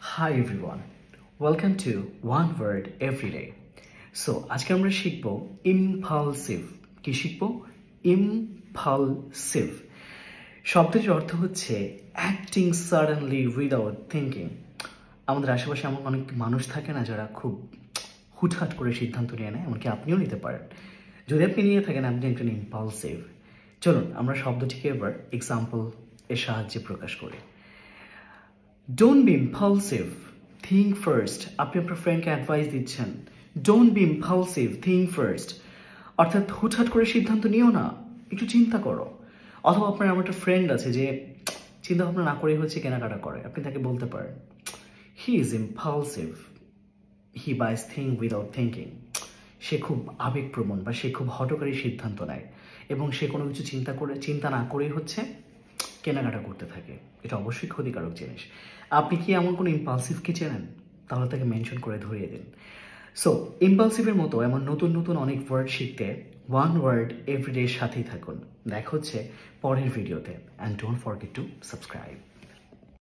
Hi everyone, welcome to One Word Everyday. So আজকে আমরা শিখব impulsive। কি শিখব? Impulsive শব্দটির অর্থ হচ্ছে acting suddenly without thinking। আমাদের আশেপাশে এমন অনেক মানুষ থাকে না যারা খুব হুটহাট করে সিদ্ধান্ত নিয়ে নেয়, এমনকি আপনিও নিতে পারেন। যদি আপনি নিয়ে থাকেন আপনি একজন ইম্পালসিভ। চলুন আমরা শব্দটিকে এবার এক্সাম্পল এর সাহায্যে প্রকাশ করি। Don't be impulsive, think first। আপনি আপনার ফ্রেন্ডকে অ্যাডভাইস দিচ্ছেন, Don't be impulsive, think first। অর্থাৎ হুটহাট করে সিদ্ধান্ত নিও না, একটু চিন্তা করো। অথবা আপনার এমন একটা ফ্রেন্ড আছে যে চিন্তা ভাবনা না করেই হচ্ছে কেনাকাটা করে, আপনি তাকে বলতে পারেন he is impulsive, he buys thing without thinking. সে খুব আবেগপ্রবণ বা সে খুব হঠকারী সিদ্ধান্ত নেয় এবং সে কোনো কিছু চিন্তা না করেই হচ্ছে কেনাকাটা করতে থাকে। এটা অবশ্যই ক্ষতিকারক জিনিস। আপনি কি এমন কোনো ইম্পালসিভকে চেনেন? তাহলে তাকে মেনশন করে ধরিয়ে দিন। সো ইম্পালসিভের মতো এমন নতুন নতুন অনেক ওয়ার্ড শিখতে ওয়ান ওয়ার্ড এভরিডে সাথেই থাকুন। দেখা হচ্ছে পরের ভিডিওতে, and don't forget to subscribe.